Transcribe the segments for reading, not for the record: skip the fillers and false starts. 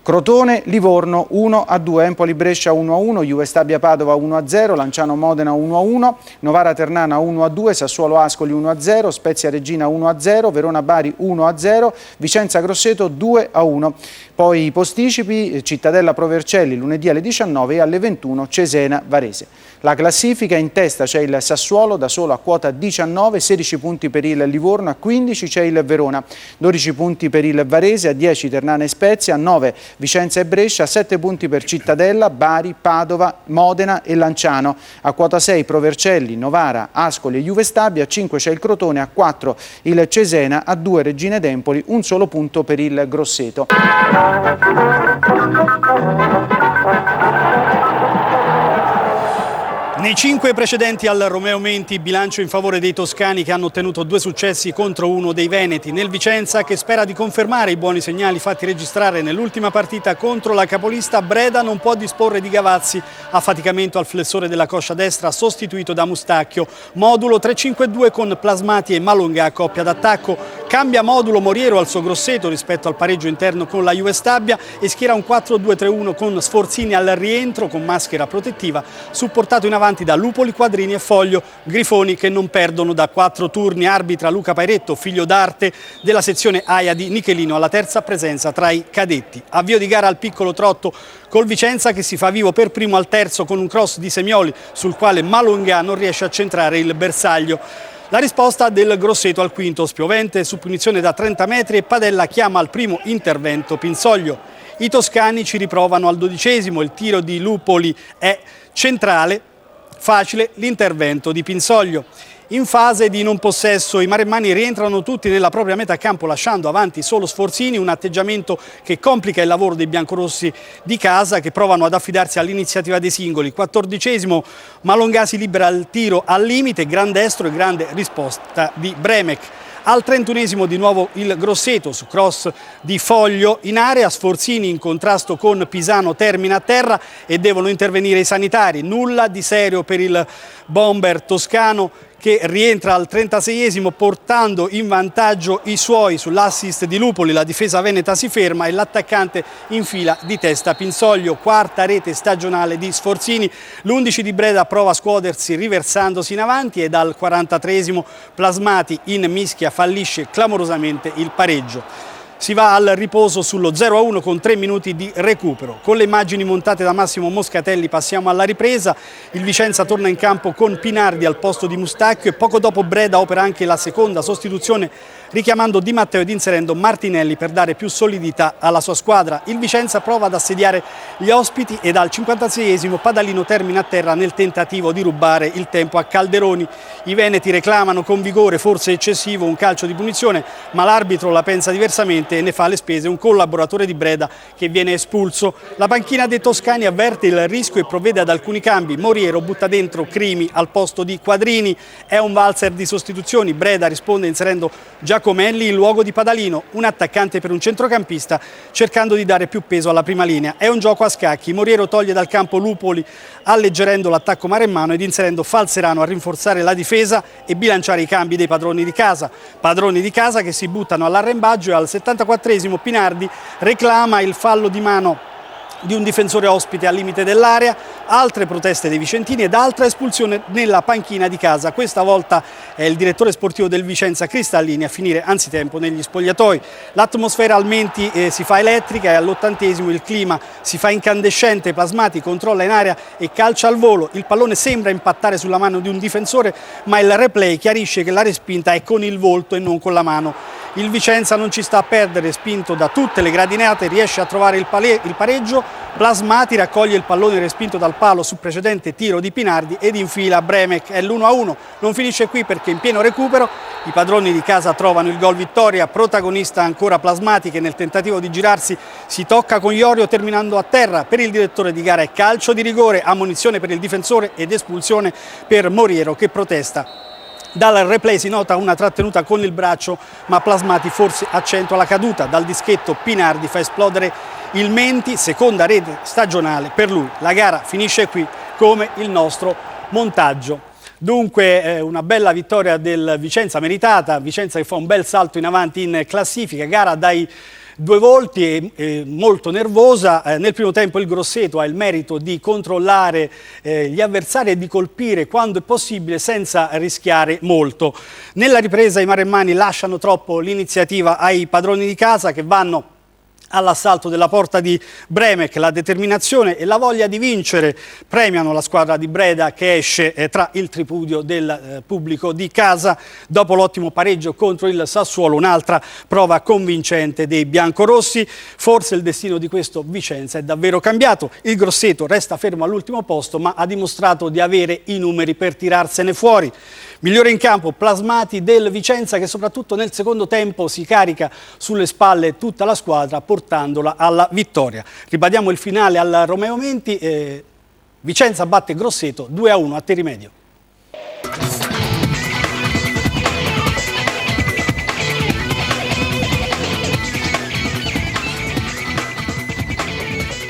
Crotone, Livorno 1-2, Empoli Brescia 1-1, Juve Stabia Padova 1-0, Lanciano Modena 1-1, Novara Ternana 1-2, Sassuolo Ascoli 1-0, Spezia Regina 1-0, Verona Bari 1-0, Vicenza Grosseto 2-1. Poi i posticipi: Cittadella Provercelli lunedì alle 19 e alle 21 Cesena Varese. La classifica: in testa c'è il Sassuolo da solo a quota 19, 16 punti per il Livorno, a 15 c'è il Verona, 12 punti per il Varese, a 10 Ternana e Spezia, a 9 Vicenza e Brescia, 7 punti per Cittadella, Bari, Padova, Modena e Lanciano, a quota 6 Provercelli, Novara, Ascoli e Juve Stabia, a 5 c'è il Crotone, a 4 il Cesena, a 2 Regina ed Empoli, un solo punto per il Grosseto. Nei 5 precedenti al Romeo Menti, bilancio in favore dei toscani che hanno ottenuto 2 successi contro 1 dei veneti. Nel Vicenza, che spera di confermare i buoni segnali fatti registrare nell'ultima partita contro la capolista, Breda non può disporre di Gavazzi, affaticamento al flessore della coscia destra sostituito da Mustacchio. Modulo 3-5-2 con Plasmati e Malonga a coppia d'attacco. Cambia modulo Moriero al suo Grosseto rispetto al pareggio interno con la Juve Stabia e schiera un 4-2-3-1 con Sforzini al rientro con maschera protettiva, supportato in avanti da Lupoli, Quadrini e Foglio. Grifoni che non perdono da 4 turni. Arbitra Luca Pairetto, figlio d'arte della sezione AIA di Nichelino, alla terza presenza tra i cadetti. Avvio di gara al piccolo trotto col Vicenza che si fa vivo per primo al terzo con un cross di Semioli sul quale Malonga non riesce a centrare il bersaglio. La risposta del Grosseto al quinto, spiovente su punizione da 30 metri e Padella chiama al primo intervento Pinsoglio. I toscani ci riprovano al 12°, il tiro di Lupoli è centrale, facile l'intervento di Pinsoglio. In fase di non possesso i maremmani rientrano tutti nella propria metà campo lasciando avanti solo Sforzini, un atteggiamento che complica il lavoro dei biancorossi di casa che provano ad affidarsi all'iniziativa dei singoli. 14°, Malonga si libera il tiro al limite, gran destro e grande risposta di Bremek. Al 31° di nuovo il Grosseto su cross di Foglio in area, Sforzini in contrasto con Pisano termina a terra e devono intervenire i sanitari. Nulla di serio per il bomber toscano che rientra al 36° portando in vantaggio i suoi sull'assist di Lupoli. La difesa veneta si ferma e l'attaccante infila di testa Pinsoglio, quarta rete stagionale di Sforzini. L'11 di Breda prova a scuotersi riversandosi in avanti e dal 43° Plasmati in mischia fallisce clamorosamente il pareggio. Si va al riposo sullo 0-1 con 3 minuti di recupero. Con le immagini montate da Massimo Moscatelli passiamo alla ripresa. Il Vicenza torna in campo con Pinardi al posto di Mustacchio e poco dopo Breda opera anche la seconda sostituzione richiamando Di Matteo ed inserendo Martinelli per dare più solidità alla sua squadra. Il Vicenza prova ad assediare gli ospiti ed al 56° Padalino termina a terra nel tentativo di rubare il tempo a Calderoni. I veneti reclamano con vigore, forse eccessivo, un calcio di punizione, ma l'arbitro la pensa diversamente e ne fa le spese un collaboratore di Breda che viene espulso. La panchina dei toscani avverte il rischio e provvede ad alcuni cambi. Moriero butta dentro Crimi al posto di Quadrini. È un valzer di sostituzioni. Breda risponde inserendo Giacomelli in luogo di Padalino, un attaccante per un centrocampista, cercando di dare più peso alla prima linea. È un gioco a scacchi. Moriero toglie dal campo Lupoli alleggerendo l'attacco maremmano ed inserendo Falzerano a rinforzare la difesa e bilanciare i cambi dei padroni di casa. Padroni di casa che si buttano all'arrembaggio e al 74° Pinardi reclama il fallo di mano di un difensore ospite al limite dell'area, altre proteste dei vicentini ed altra espulsione nella panchina di casa. Questa volta è il direttore sportivo del Vicenza Cristallini a finire anzitempo negli spogliatoi. L'atmosfera al Menti si fa elettrica e all'80° il clima si fa incandescente. Plasmati controlla in area e calcia al volo. Il pallone sembra impattare sulla mano di un difensore, ma il replay chiarisce che la respinta è con il volto e non con la mano. Il Vicenza non ci sta a perdere, spinto da tutte le gradinate, riesce a trovare il pareggio. Plasmati raccoglie il pallone respinto dal palo sul precedente tiro di Pinardi ed infila Bremek. È l'1-1. Non finisce qui perché in pieno recupero i padroni di casa trovano il gol vittoria. Protagonista ancora Plasmati che nel tentativo di girarsi si tocca con Iorio terminando a terra. Per il direttore di gara è calcio di rigore, ammonizione per il difensore ed espulsione per Moriero che protesta. Dal replay si nota una trattenuta con il braccio, ma Plasmati forse accentua la caduta. Dal dischetto Pinardi fa esplodere il Menti, seconda rete stagionale per lui. La gara finisce qui come il nostro montaggio. Dunque una bella vittoria del Vicenza meritata, Vicenza che fa un bel salto in avanti in classifica, gara dai due volti e molto nervosa. Nel primo tempo il Grosseto ha il merito di controllare gli avversari e di colpire quando è possibile senza rischiare molto. Nella ripresa i maremmani lasciano troppo l'iniziativa ai padroni di casa, che vanno all'assalto della porta di Bremek. La determinazione e la voglia di vincere premiano la squadra di Breda, che esce tra il tripudio del pubblico di casa. Dopo l'ottimo pareggio contro il Sassuolo, un'altra prova convincente dei biancorossi. Forse il destino di questo Vicenza è davvero cambiato. Il Grosseto resta fermo all'ultimo posto, ma ha dimostrato di avere i numeri per tirarsene fuori. Migliore in campo Plasmati del Vicenza, che soprattutto nel secondo tempo si carica sulle spalle tutta la squadra, portandola alla vittoria. Ribadiamo il finale al Romeo Menti. Vicenza batte Grosseto 2-1 a Terimedio.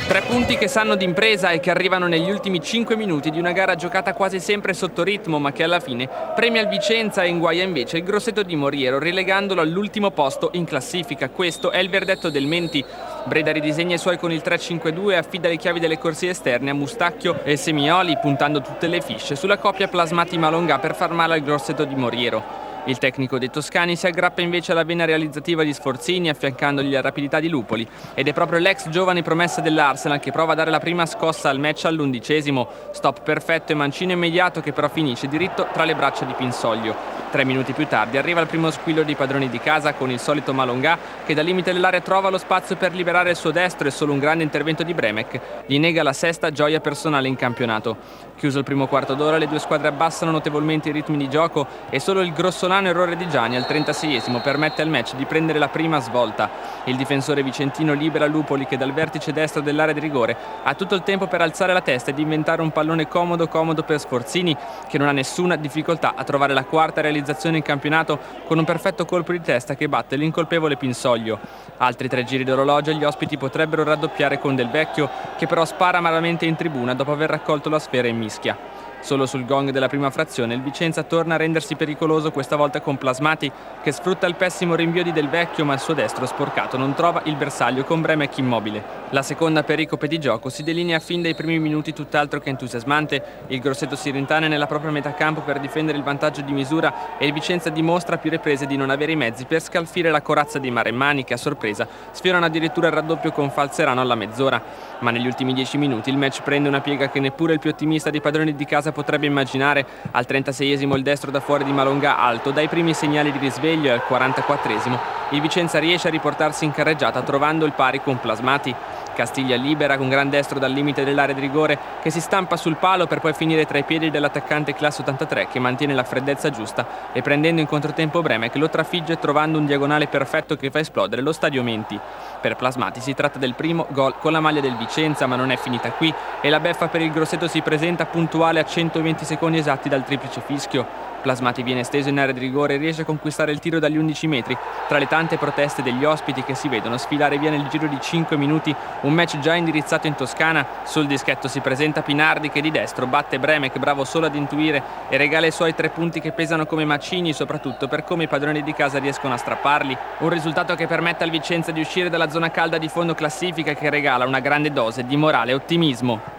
Tre punti che sanno d'impresa e che arrivano negli ultimi 5 minuti di una gara giocata quasi sempre sotto ritmo, ma che alla fine premia il Vicenza e inguaia invece il Grosseto di Moriero, relegandolo all'ultimo posto in classifica. Questo è il verdetto del Menti. Breda ridisegna i suoi con il 3-5-2 e affida le chiavi delle corsie esterne a Mustacchio e Semioli, puntando tutte le fisce sulla coppia Plasmati-Malongà per far male al Grosseto di Moriero. Il tecnico dei toscani si aggrappa invece alla vena realizzativa di Sforzini, affiancandogli la rapidità di Lupoli, ed è proprio l'ex giovane promessa dell'Arsenal che prova a dare la prima scossa al match all'11°. Stop perfetto e mancino immediato, che però finisce diritto tra le braccia di Pinsoglio. 3 minuti più tardi arriva il primo squillo dei padroni di casa con il solito Malongà, che dal limite dell'area trova lo spazio per liberare il suo destro, e solo un grande intervento di Bremek gli nega la sesta gioia personale in campionato. Chiuso il primo quarto d'ora, le due squadre abbassano notevolmente i ritmi di gioco e solo il grossolano errore di Gianni al 36° permette al match di prendere la prima svolta. Il difensore vicentino libera Lupoli, che dal vertice destro dell'area di rigore ha tutto il tempo per alzare la testa e di inventare un pallone comodo per Sforzini, che non ha nessuna difficoltà a trovare la quarta realizzazione in campionato con un perfetto colpo di testa che batte l'incolpevole Pinsoglio. Altri 3 giri d'orologio gli ospiti potrebbero raddoppiare con Del Vecchio, che però spara malamente in tribuna dopo aver raccolto la sfera in mischia. Solo sul gong della prima frazione il Vicenza torna a rendersi pericoloso, questa volta con Plasmati, che sfrutta il pessimo rinvio di Del Vecchio, ma il suo destro sporcato non trova il bersaglio, con Bremek immobile. La seconda pericope di gioco si delinea fin dai primi minuti tutt'altro che entusiasmante. Il Grosseto si rintanea nella propria metà campo per difendere il vantaggio di misura e il Vicenza dimostra a più riprese di non avere i mezzi per scalfire la corazza dei maremmani, che a sorpresa sfiorano addirittura il raddoppio con Falzerano alla mezz'ora. Ma negli ultimi 10 minuti il match prende una piega che neppure il più ottimista dei padroni di casa potrebbe immaginare. Al 36° il destro da fuori di Malongà alto dai primi segnali di risveglio, e al 44° il Vicenza riesce a riportarsi in carreggiata trovando il pari con Plasmati. Castiglia libera con gran destro dal limite dell'area di rigore, che si stampa sul palo per poi finire tra i piedi dell'attaccante classe 83, che mantiene la freddezza giusta e prendendo in controtempo Bremek lo trafigge trovando un diagonale perfetto che fa esplodere lo stadio Menti. Per Plasmati si tratta del primo gol con la maglia del Vicenza, ma non è finita qui e la beffa per il Grosseto si presenta puntuale a 120 secondi esatti dal triplice fischio. Plasmati viene steso in area di rigore e riesce a conquistare il tiro dagli 11 metri, tra le tante proteste degli ospiti che si vedono sfilare via nel giro di 5 minuti un match già indirizzato in Toscana. Sul dischetto si presenta Pinardi, che di destro batte Bremek, bravo solo ad intuire, e regala i suoi 3 punti che pesano come macigni, soprattutto per come i padroni di casa riescono a strapparli. Un risultato che permette al Vicenza di uscire dalla zona calda di fondo classifica e che regala una grande dose di morale e ottimismo.